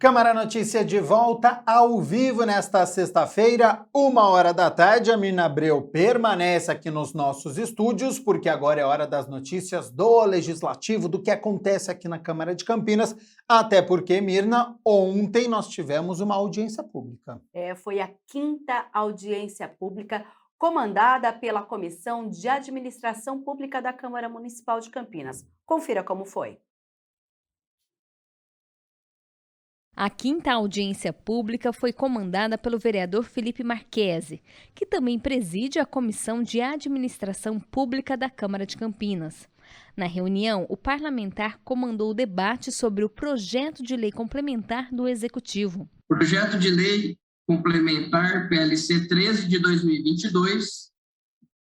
Câmara Notícia de volta ao vivo nesta sexta-feira, 13h. A Mirna Abreu permanece aqui nos nossos estúdios, porque agora é hora das notícias do Legislativo, do que acontece aqui na Câmara de Campinas, até porque, Mirna, ontem nós tivemos uma audiência pública. Foi a 5ª audiência pública comandada pela Comissão de Administração Pública da Câmara Municipal de Campinas. Confira como foi. A 5ª audiência pública foi comandada pelo vereador Felipe Marchese, que também preside a Comissão de Administração Pública da Câmara de Campinas. Na reunião, o parlamentar comandou o debate sobre o projeto de lei complementar do Executivo. Projeto de lei complementar PLC 13 de 2022,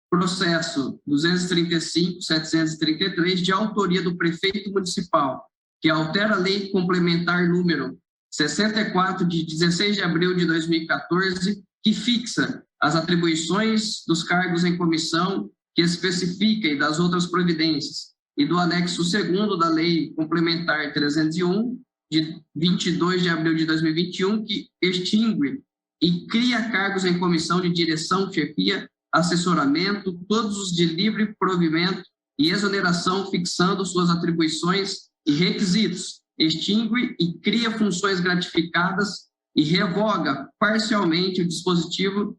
processo 235.733, de autoria do prefeito municipal, que altera a lei complementar número 64, de 16 de abril de 2014, que fixa as atribuições dos cargos em comissão, que especifica e das outras providências, e do anexo 2º da Lei Complementar 301, de 22 de abril de 2021, que extingue e cria cargos em comissão de direção, chefia, assessoramento, todos os de livre provimento e exoneração, fixando suas atribuições e requisitos, extingue e cria funções gratificadas e revoga parcialmente o dispositivo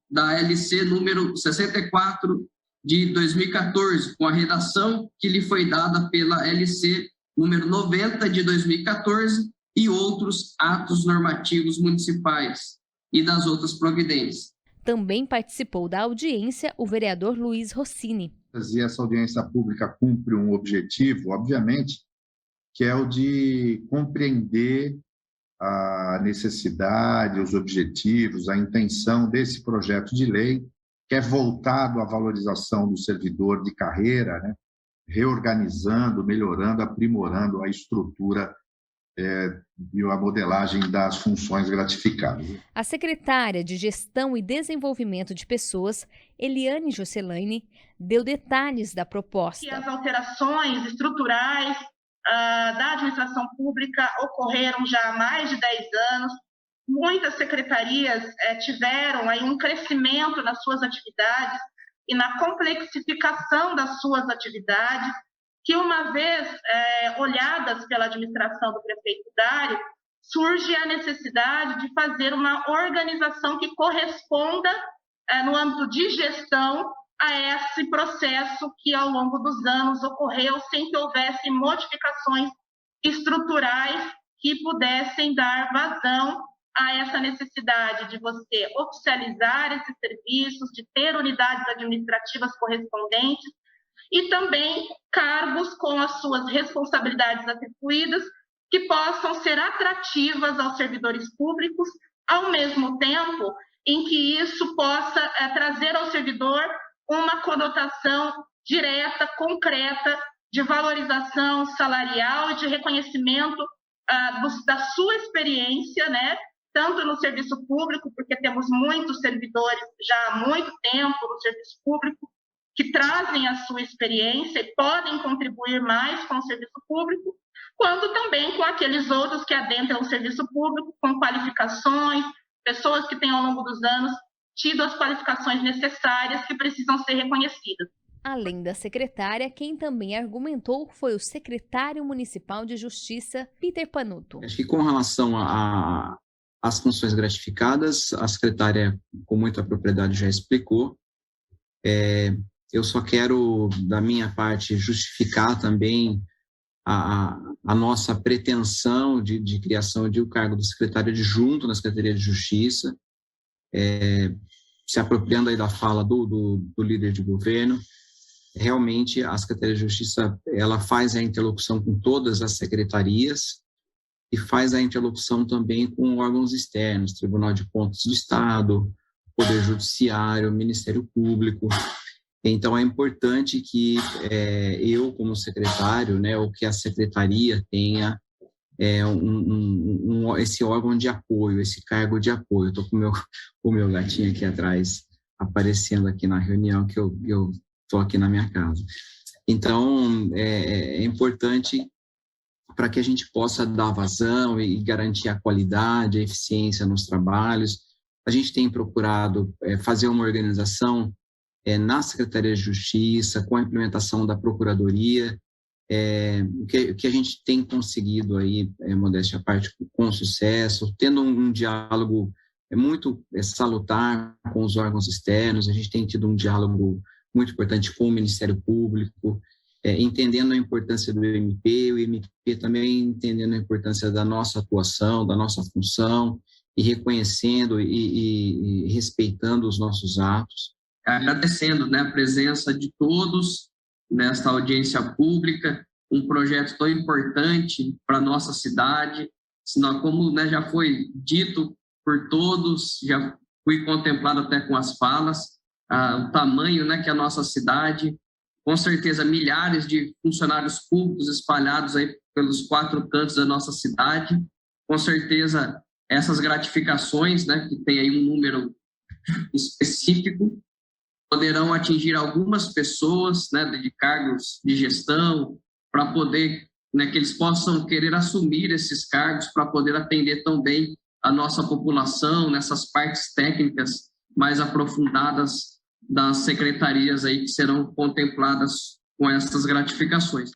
da LC número 64 de 2014, com a redação que lhe foi dada pela LC número 90 de 2014 e outros atos normativos municipais e das outras providências. Também participou da audiência o vereador Luiz Rossini. E essa audiência pública cumpre um objetivo, obviamente, que é o de compreender a necessidade, os objetivos, a intenção desse projeto de lei, que é voltado à valorização do servidor de carreira, né? Reorganizando, melhorando, aprimorando a estrutura e a modelagem das funções gratificadas. A secretária de Gestão e Desenvolvimento de Pessoas, Eliane Jocelaine, deu detalhes da proposta. E as alterações estruturais da administração pública ocorreram já há mais de 10 anos. Muitas secretarias tiveram aí um crescimento nas suas atividades e na complexificação das suas atividades, que uma vez olhadas pela administração do prefeito Dário, surge a necessidade de fazer uma organização que corresponda no âmbito de gestão a esse processo que ao longo dos anos ocorreu sem que houvesse modificações estruturais que pudessem dar vazão a essa necessidade de você oficializar esses serviços, de ter unidades administrativas correspondentes e também cargos com as suas responsabilidades atribuídas que possam ser atrativas aos servidores públicos, ao mesmo tempo em que isso possa trazer ao servidor uma conotação direta, concreta, de valorização salarial e de reconhecimento da sua experiência, né? Tanto no serviço público, porque temos muitos servidores já há muito tempo no serviço público, que trazem a sua experiência e podem contribuir mais com o serviço público, quanto também com aqueles outros que adentram o serviço público com qualificações, pessoas que têm ao longo dos anos tido as qualificações necessárias que precisam ser reconhecidas. Além da secretária, quem também argumentou foi o secretário municipal de Justiça, Peter Panuto. Acho que com relação às funções gratificadas, a secretária com muita propriedade já explicou. Eu só quero, da minha parte, justificar também a nossa pretensão de criação de um cargo do secretário adjunto na Secretaria de Justiça, se apropriando aí da fala do líder de governo. Realmente, a Secretaria de Justiça ela faz a interlocução com todas as secretarias e faz a interlocução também com órgãos externos, Tribunal de Contas do Estado, Poder Judiciário, Ministério Público. Então, é importante que eu, como secretário, né, ou que a secretaria tenha esse órgão de apoio, esse cargo de apoio. Estou com o meu gatinho aqui atrás, aparecendo aqui na reunião, que eu estou aqui na minha casa. Então, é importante para que a gente possa dar vazão e garantir a qualidade, a eficiência nos trabalhos. A gente tem procurado fazer uma organização na Secretaria de Justiça, com a implementação da Procuradoria, o que a gente tem conseguido aí, modéstia à parte, com sucesso, tendo um diálogo muito salutar com os órgãos externos. A gente tem tido um diálogo muito importante com o Ministério Público, entendendo a importância do MP, o MP também entendendo a importância da nossa atuação, da nossa função, e reconhecendo e respeitando os nossos atos. Agradecendo, né, a presença de todos nesta audiência pública, um projeto tão importante para a nossa cidade, senão, como, né, já foi dito por todos, já fui contemplado até com as falas, o tamanho, né, que é a nossa cidade, com certeza milhares de funcionários públicos espalhados aí pelos 4 cantos da nossa cidade, com certeza essas gratificações, né, que tem aí um número específico, poderão atingir algumas pessoas, né, de cargos de gestão, para poder, né, que eles possam querer assumir esses cargos para poder atender também a nossa população nessas partes técnicas mais aprofundadas das secretarias aí que serão contempladas com essas gratificações.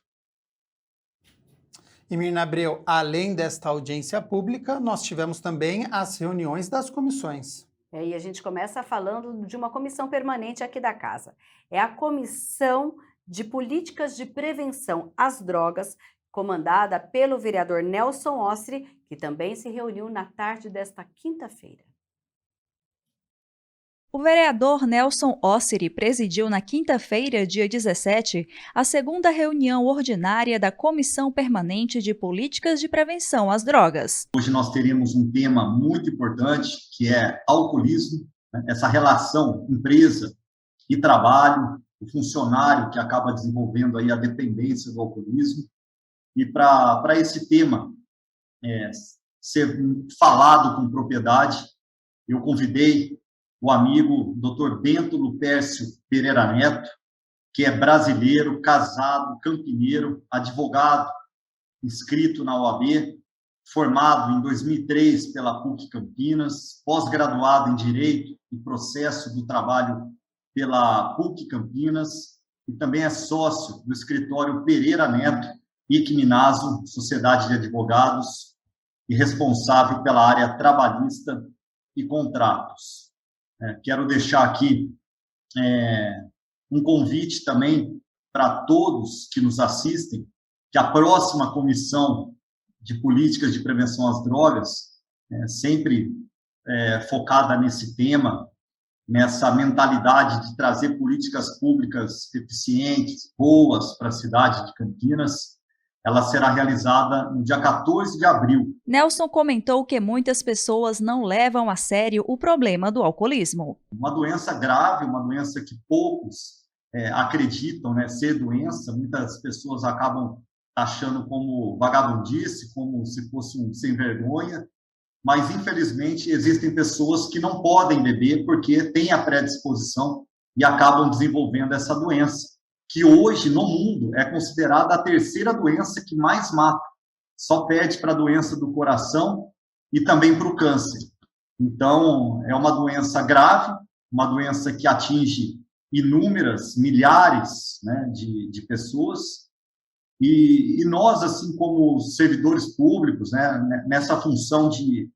E Mirna Abreu, além desta audiência pública, nós tivemos também as reuniões das comissões. E a gente começa falando de uma comissão permanente aqui da casa. É a Comissão de Políticas de Prevenção às Drogas, comandada pelo vereador Nelson Osseri, que também se reuniu na tarde desta quinta-feira. O vereador Nelson Osseri presidiu na quinta-feira, dia 17, a segunda reunião ordinária da Comissão Permanente de Políticas de Prevenção às Drogas. Hoje nós teremos um tema muito importante, que é alcoolismo, né? Essa relação empresa e trabalho, o funcionário que acaba desenvolvendo aí a dependência do alcoolismo. E para esse tema ser falado com propriedade, eu convidei o amigo Dr. Bento Lupércio Pereira Neto, que é brasileiro, casado, campineiro, advogado, inscrito na OAB, formado em 2003 pela PUC Campinas, pós-graduado em Direito e Processo do Trabalho pela PUC Campinas, e também é sócio do escritório Pereira Neto e Minaso, Sociedade de Advogados, e responsável pela área trabalhista e contratos. Quero deixar aqui um convite também para todos que nos assistem, que a próxima Comissão de Políticas de Prevenção às Drogas, sempre focada nesse tema, nessa mentalidade de trazer políticas públicas eficientes, boas para a cidade de Campinas, ela será realizada no dia 14 de abril. Nelson comentou que muitas pessoas não levam a sério o problema do alcoolismo. Uma doença grave, uma doença que poucos acreditam, né, ser doença. Muitas pessoas acabam achando como vagabundice, como se fosse um sem vergonha, mas infelizmente existem pessoas que não podem beber porque têm a predisposição e acabam desenvolvendo essa doença, que hoje, no mundo, é considerada a terceira doença que mais mata. Só perde para a doença do coração e também para o câncer. Então, é uma doença grave, uma doença que atinge inúmeras, milhares, né, de pessoas. E nós, assim como servidores públicos, né, nessa função de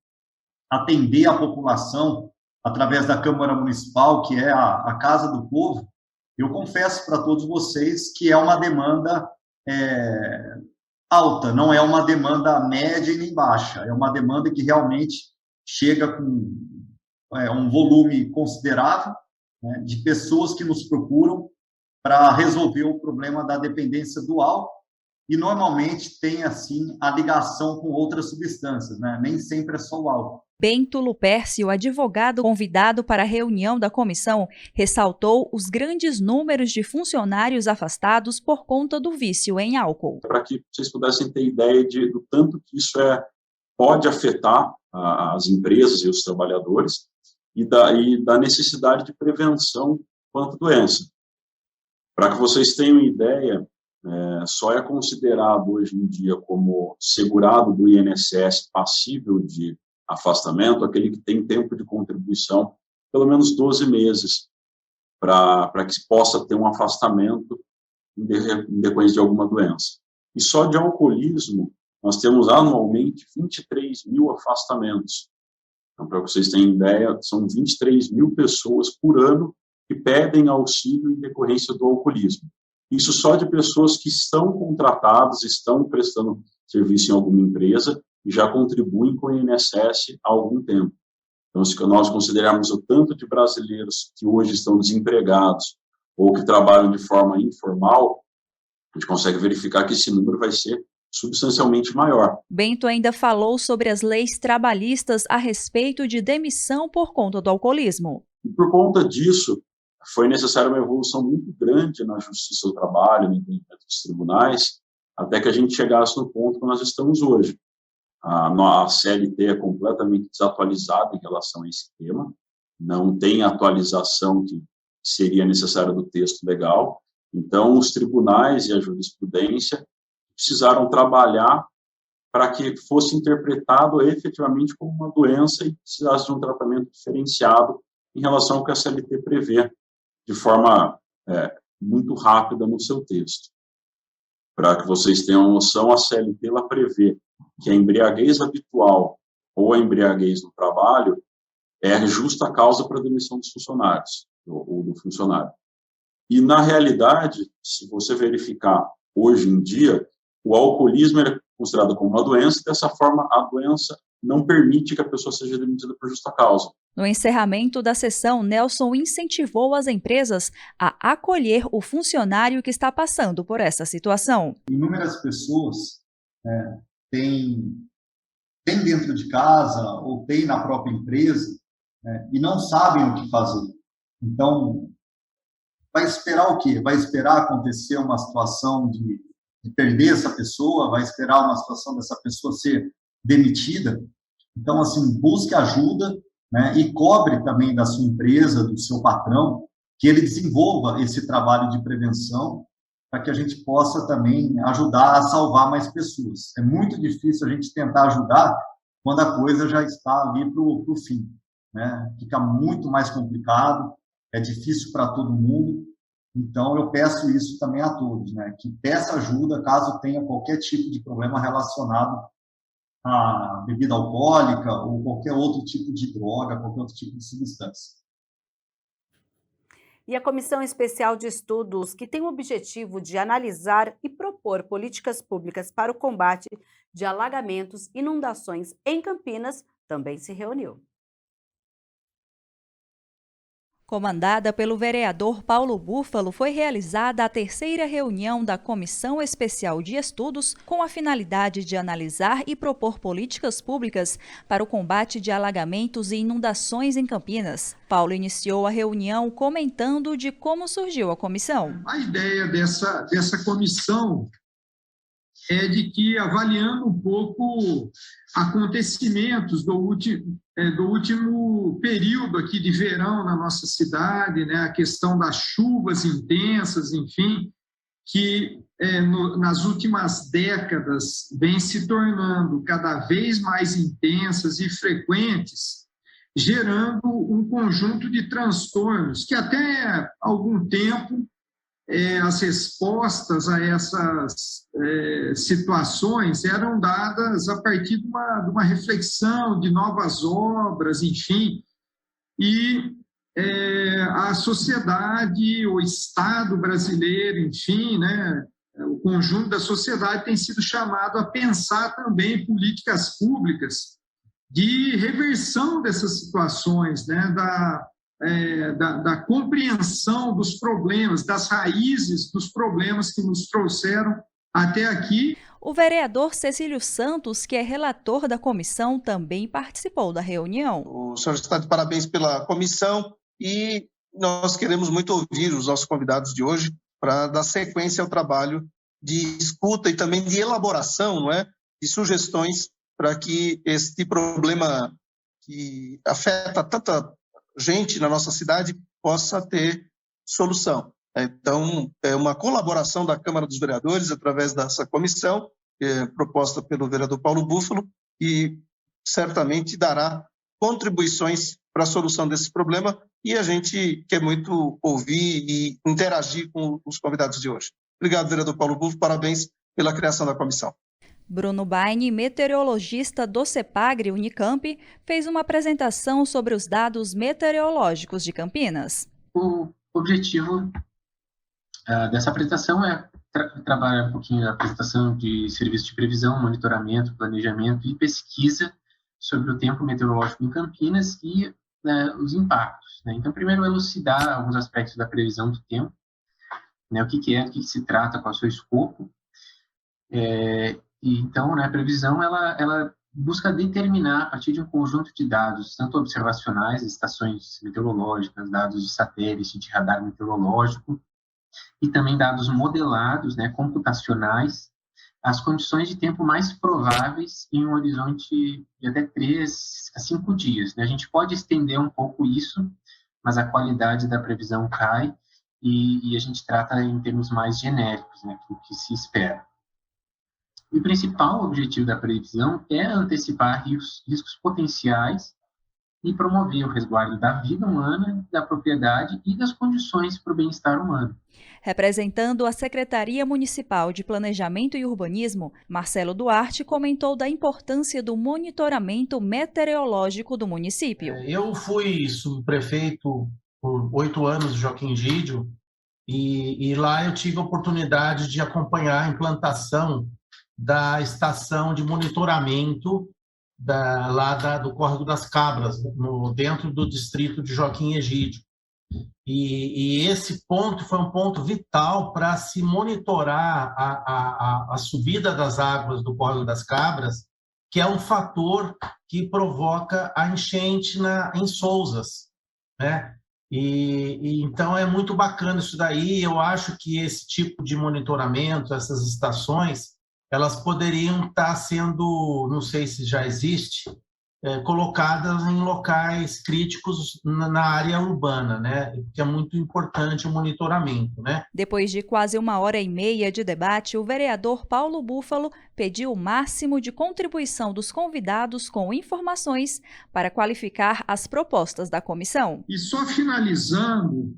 atender a população através da Câmara Municipal, que é a Casa do Povo, eu confesso para todos vocês que é uma demanda alta, não é uma demanda média e nem baixa, é uma demanda que realmente chega com um volume considerável, né, de pessoas que nos procuram para resolver o problema da dependência do álcool, e normalmente tem, assim, a ligação com outras substâncias, né? Nem sempre é só o álcool. Bento Lupércio, advogado convidado para a reunião da comissão, ressaltou os grandes números de funcionários afastados por conta do vício em álcool. Para que vocês pudessem ter ideia do tanto que isso pode afetar as empresas e os trabalhadores e da necessidade de prevenção quanto à doença. Para que vocês tenham ideia, só é considerado hoje em dia como segurado do INSS passível de afastamento aquele que tem tempo de contribuição pelo menos 12 meses para que possa ter um afastamento em decorrência de alguma doença. E só de alcoolismo nós temos anualmente 23 mil afastamentos. Então, para vocês terem ideia, são 23 mil pessoas por ano que pedem auxílio em decorrência do alcoolismo. Isso só de pessoas que estão contratadas, estão prestando serviço em alguma empresa e já contribuem com o INSS há algum tempo. Então, se nós considerarmos o tanto de brasileiros que hoje estão desempregados ou que trabalham de forma informal, a gente consegue verificar que esse número vai ser substancialmente maior. Bento ainda falou sobre as leis trabalhistas a respeito de demissão por conta do alcoolismo. E por conta disso, foi necessária uma evolução muito grande na justiça do trabalho, no entendimento dos tribunais, até que a gente chegasse no ponto que nós estamos hoje. A CLT é completamente desatualizada em relação a esse tema, não tem a atualização que seria necessária do texto legal, então os tribunais e a jurisprudência precisaram trabalhar para que fosse interpretado efetivamente como uma doença e precisasse de um tratamento diferenciado em relação ao que a CLT prevê, de forma muito rápida no seu texto. Para que vocês tenham uma noção, a CLT ela prevê que a embriaguez habitual ou a embriaguez no trabalho é justa causa para a demissão dos funcionários ou do funcionário. E, na realidade, se você verificar hoje em dia, o alcoolismo é considerado como uma doença, e dessa forma a doença não permite que a pessoa seja demitida por justa causa. No encerramento da sessão, Nelson incentivou as empresas a acolher o funcionário que está passando por essa situação. Inúmeras pessoas têm dentro de casa ou têm na própria empresa e não sabem o que fazer. Então, vai esperar o quê? Vai esperar acontecer uma situação de perder essa pessoa? Vai esperar uma situação dessa pessoa ser demitida? Então, assim, busque ajuda, e cobre também da sua empresa, do seu patrão, que ele desenvolva esse trabalho de prevenção para que a gente possa também ajudar a salvar mais pessoas. É muito difícil a gente tentar ajudar quando a coisa já está ali para o fim. Fica muito mais complicado, é difícil para todo mundo. Então, eu peço isso também a todos, que peça ajuda caso tenha qualquer tipo de problema relacionado à bebida alcoólica ou qualquer outro tipo de droga, qualquer outro tipo de substância. E a Comissão Especial de Estudos, que tem o objetivo de analisar e propor políticas públicas para o combate de alagamentos e inundações em Campinas, também se reuniu. Comandada pelo vereador Paulo Búfalo, foi realizada a terceira reunião da Comissão Especial de Estudos com a finalidade de analisar e propor políticas públicas para o combate de alagamentos e inundações em Campinas. Paulo iniciou a reunião comentando de como surgiu a comissão. A ideia dessa comissão é de que, avaliando um pouco acontecimentos do último período aqui de verão na nossa cidade, a questão das chuvas intensas, enfim, que nas últimas décadas vem se tornando cada vez mais intensas e frequentes, gerando um conjunto de transtornos que até há algum tempo as respostas a essas situações eram dadas a partir de uma reflexão de novas obras, enfim, e a sociedade, o Estado brasileiro, enfim, o conjunto da sociedade tem sido chamado a pensar também políticas públicas de reversão dessas situações, da compreensão dos problemas, das raízes dos problemas que nos trouxeram até aqui. O vereador Cecílio Santos, que é relator da comissão, também participou da reunião. O senhor está de parabéns pela comissão e nós queremos muito ouvir os nossos convidados de hoje para dar sequência ao trabalho de escuta e também de elaboração, de sugestões para que este problema que afeta tanta gente na nossa cidade possa ter solução. Então, é uma colaboração da Câmara dos Vereadores através dessa comissão, proposta pelo vereador Paulo Búfalo, e certamente dará contribuições para a solução desse problema, e a gente quer muito ouvir e interagir com os convidados de hoje. Obrigado, vereador Paulo Búfalo, parabéns pela criação da comissão. Bruno Baini, meteorologista do CEPAGRE Unicamp, fez uma apresentação sobre os dados meteorológicos de Campinas. O objetivo dessa apresentação é trabalhar um pouquinho na apresentação de serviços de previsão, monitoramento, planejamento e pesquisa sobre o tempo meteorológico em Campinas e os impactos. Então, primeiro, elucidar alguns aspectos da previsão do tempo, o que se trata, qual é o seu escopo. Então, a previsão ela busca determinar, a partir de um conjunto de dados, tanto observacionais, estações meteorológicas, dados de satélite, de radar meteorológico, e também dados modelados, computacionais, as condições de tempo mais prováveis em um horizonte de até 3 a 5 dias. A gente pode estender um pouco isso, mas a qualidade da previsão cai e a gente trata em termos mais genéricos, do que se espera. E o principal objetivo da previsão é antecipar riscos potenciais e promover o resguardo da vida humana, da propriedade e das condições para o bem-estar humano. Representando a Secretaria Municipal de Planejamento e Urbanismo, Marcelo Duarte comentou da importância do monitoramento meteorológico do município. Eu fui subprefeito por 8 anos de Joaquim Egídio e lá eu tive a oportunidade de acompanhar a implantação da estação de monitoramento do Córrego das Cabras, dentro do distrito de Joaquim Egídio. E esse ponto foi um ponto vital para se monitorar a subida das águas do Córrego das Cabras, que é um fator que provoca a enchente em Sousas, E então é muito bacana isso daí. Eu acho que esse tipo de monitoramento, essas estações, elas poderiam estar sendo, não sei se já existe, colocadas em locais críticos na área urbana, que é muito importante o monitoramento, Depois de quase 1h30 de debate, o vereador Paulo Búfalo pediu o máximo de contribuição dos convidados com informações para qualificar as propostas da comissão. E só finalizando,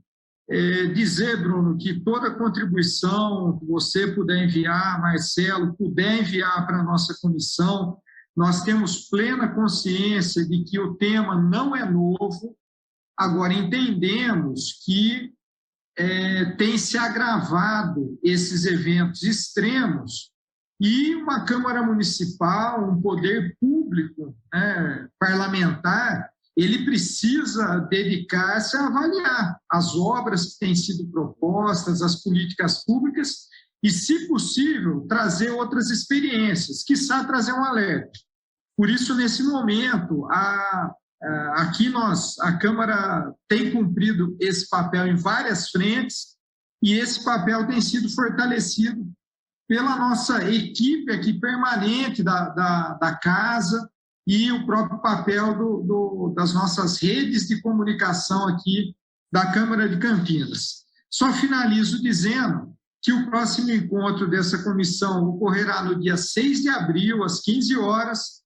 dizer, Bruno, que toda contribuição que você puder enviar, Marcelo, puder enviar para a nossa comissão, nós temos plena consciência de que o tema não é novo, agora entendemos que tem se agravado esses eventos extremos e uma Câmara Municipal, um poder público, parlamentar, ele precisa dedicar-se a avaliar as obras que têm sido propostas, as políticas públicas e, se possível, trazer outras experiências, quiçá trazer um alerta. Por isso, nesse momento, aqui a Câmara tem cumprido esse papel em várias frentes e esse papel tem sido fortalecido pela nossa equipe aqui permanente da Casa e o próprio papel das nossas redes de comunicação aqui da Câmara de Campinas. Só finalizo dizendo que o próximo encontro dessa comissão ocorrerá no dia 6 de abril, às 15 horas.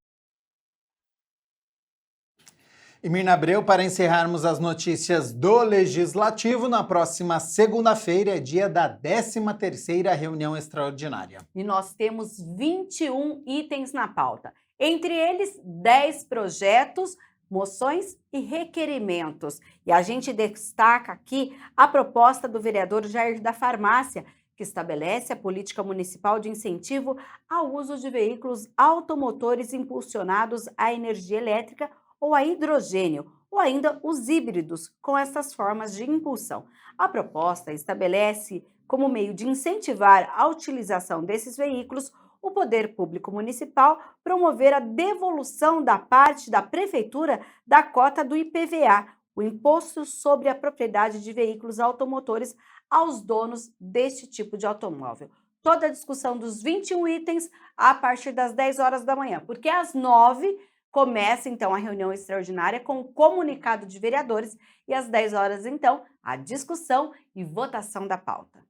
E Mirna Abreu, para encerrarmos as notícias do Legislativo, na próxima segunda-feira é dia da 13ª reunião extraordinária. E nós temos 21 itens na pauta. Entre eles, 10 projetos, moções e requerimentos. E a gente destaca aqui a proposta do vereador Jair da Farmácia, que estabelece a política municipal de incentivo ao uso de veículos automotores impulsionados à energia elétrica ou a hidrogênio, ou ainda os híbridos, com essas formas de impulsão. A proposta estabelece, como meio de incentivar a utilização desses veículos, o poder público municipal promover a devolução da parte da prefeitura da cota do IPVA, o Imposto sobre a Propriedade de Veículos Automotores, aos donos deste tipo de automóvel. Toda a discussão dos 21 itens a partir das 10 horas da manhã, porque às 9 Começa, então, a reunião extraordinária com o comunicado de vereadores e às 10 horas, então, a discussão e votação da pauta.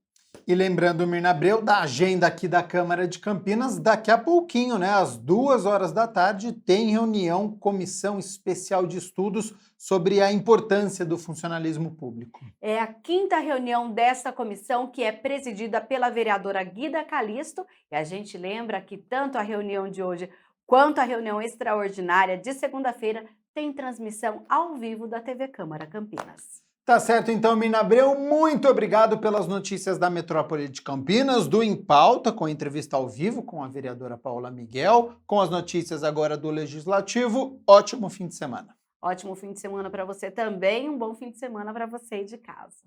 E lembrando, Mirna Abreu, da agenda aqui da Câmara de Campinas, daqui a pouquinho, né, às 2 horas da tarde, tem reunião, comissão especial de estudos sobre a importância do funcionalismo público. É a 5ª reunião desta comissão, que é presidida pela vereadora Guida Calisto, e a gente lembra que tanto a reunião de hoje quanto a reunião extraordinária de segunda-feira tem transmissão ao vivo da TV Câmara Campinas. Tá certo, então, Mirna Abreu, muito obrigado pelas notícias da Metrópole de Campinas, do Em Pauta, com a entrevista ao vivo com a vereadora Paula Miguel, com as notícias agora do Legislativo. Ótimo fim de semana. Ótimo fim de semana para você também, um bom fim de semana para você de casa.